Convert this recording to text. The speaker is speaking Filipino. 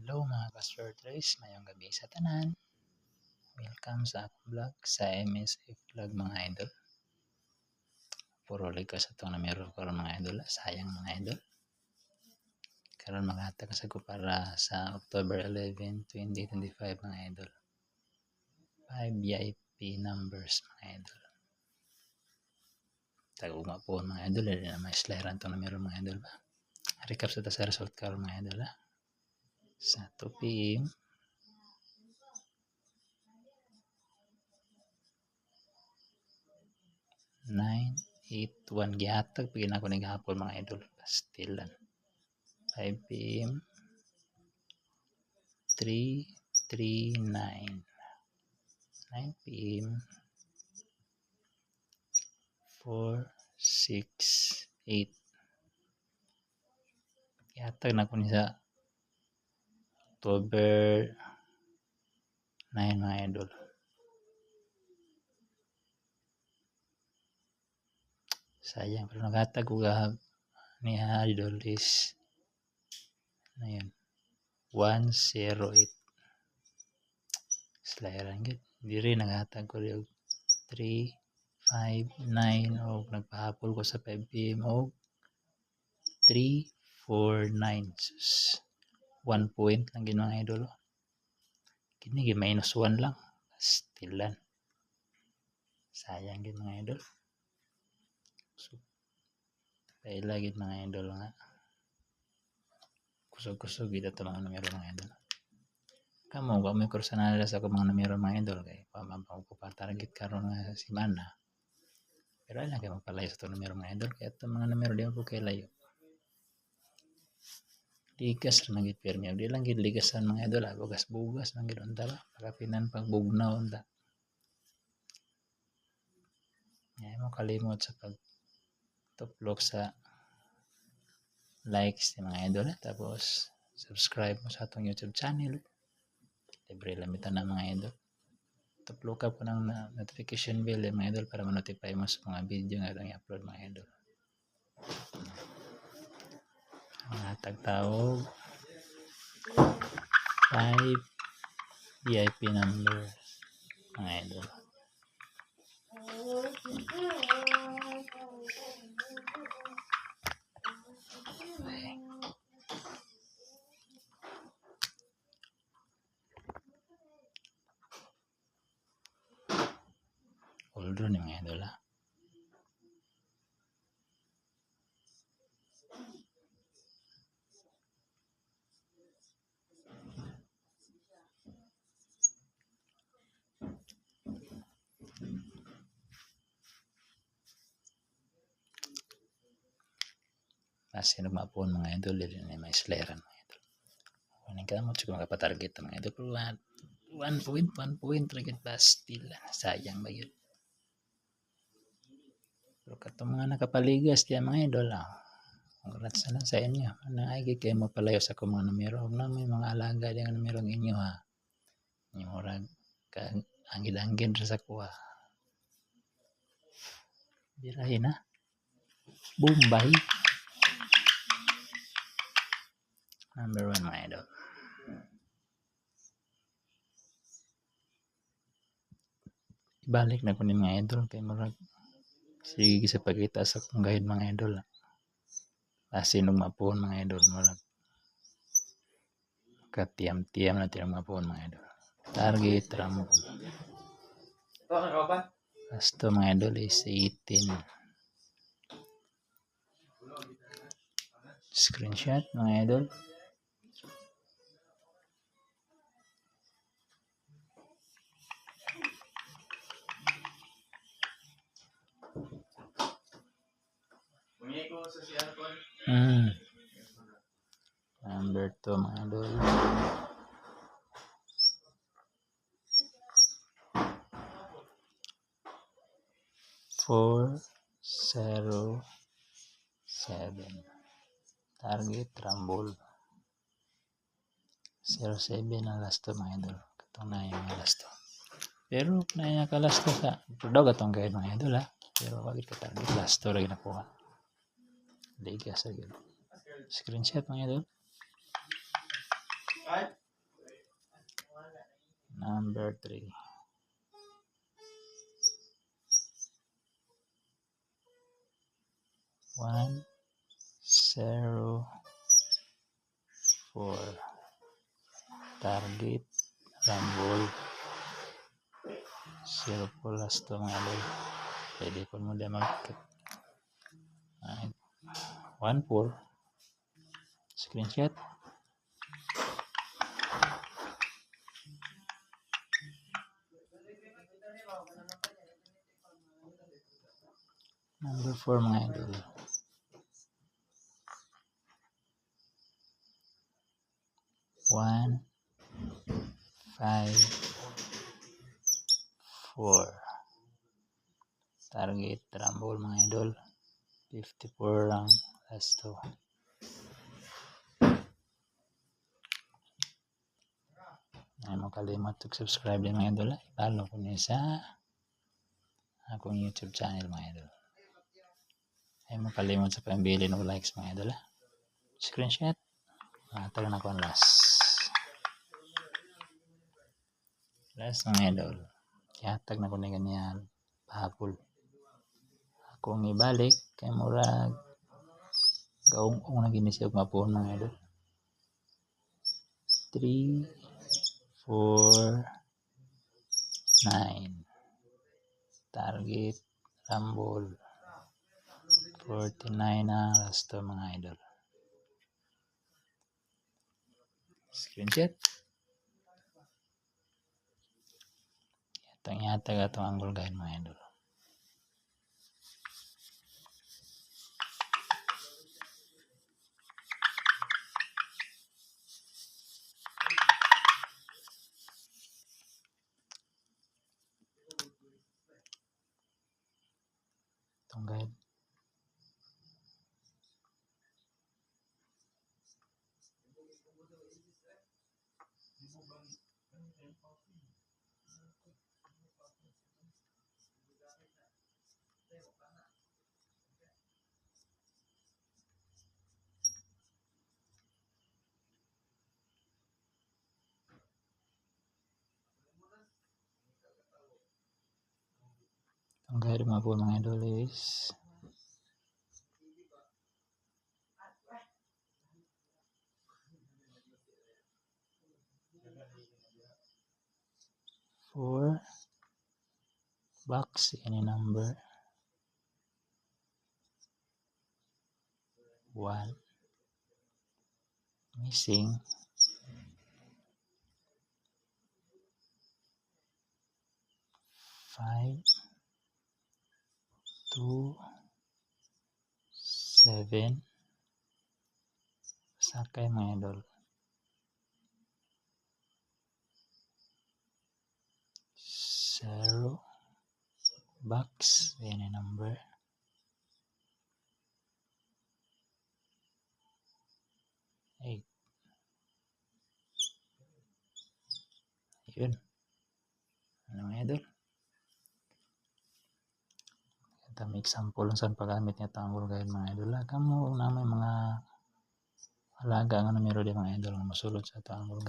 Hello mga Pastor Trace, mayong gabi sa tanan. Welcome sa akong vlog sa MSF Vlog mga idol. Puro likas itong na meron ko mga idol, sayang mga idol. Karon maghatag sa ko para sa October 11, 2025 mga idol. 5 VIP numbers mga idol. Tagugma po mga idol, hindi na may slayeran itong na meron mga idol ba. Recap sa result karon mga idol ha. Sa 2 PM 981 gihatag pagin ako ni gahapon mga idol. Stilan 5 PM 339 9 PM 468 gihatag na ko ni sa October 9 mga idol. Sayang pero naghatag ko ni idol is na yun 108 slayeran gid diri naghatag ko rin 359 o nagpahapol ko sa 5 PM o 349 1 point lang gid mga idol. Kini gid minus 1 lang stilan sayang gid mga idol. So, paila gid mga idol nga kusog-kusog gid ato mga numero mga idol. Kamo wa may personal sa ako mga numero mga idol kay pamabaw ko pa target karon nga semana. Pero ay lang kay magpalayo sa numero mga idol kay ato mga numero di ko kay layo. Ligas ra man gid permi di lang gid ligasan mga idol bugas man gid unta ba pagapinan pag bugnaw unta. Ngay mo kalimot sa pag tuplok sa likes ni mga idol tapos subscribe mo sa atong YouTube channel. Libre lamitan na mga idol. Tuplok up ko ng notification bell mga idol para ma-notify mo sa mga video nga itong i-upload mga idol. Mga tagtawag 5 VIP number mga idol. Oldo ni mga idol ha. Kasi nagmapon mga idol dili na may slayeran mga idol. Kunin ka mo siguro makapatarget mga idol pero 1 point target ba still sayang ba yun. Pero katong mga nakapaligas diyan mga idol congrats na lang sa inyo. Naagi kayo mapalayo sa akong mga numero. Huwag na may mga alaga din ang numero ninyo ha. Yung murag angid-angid sa kuha. Birahin ha. Bombay. Number 1 mga idol. Ibalik na ko ni mga idol kay murag sige sa pagkita sa akong guide mga idol. Kasi nung mapon mga idol murag katiyam-tiyam na tinong mapon mga idol. Target ramo. Basta mga idol is 18. Screenshot mga idol. Number 2 mga idol. Four 0 7 target rumble 07 ang last to mga idol katong na yung last to pero na yung last to sa daw katong guide mga idol ha pero wag ka target last to rin nakuha liga sa screenshot mga idol Number 3. 104. Target, rumble, circle last to mga idol. Pwede po mo din mag-1-4. Screenshot. Number 4 mga idol. 1, 5, 4. Target, rumble mga idol. 54 lang last to. Ay mo kalimot subscribe din mga idol. Follow ko niya sa akong YouTube channel mga idol. Ay mo kalimot sa pambili ng likes mga idol. Screenshot. Matag na ko ang last. Last mga idol. Yatag na ko na ganyan. Pahapol. Akong ibalik kay murag gaong-ong na ginisiyog mapon mga idol. 3, 4, 9. Target, rumble. 49 na last to mga idol. Screenshot. Yatag atong angle guide mga idol. Itong guide. Itong guide mga idol is 4 box any number 1 missing 5 2 7 sakay mga idol 0 box any number 8. Yun. Ano mga idol? Ito may example saan paggamit niya tanggol guide mga idol. Kamu na may mga alaga nga numero di mga idol nga masulod sa tanggol guide.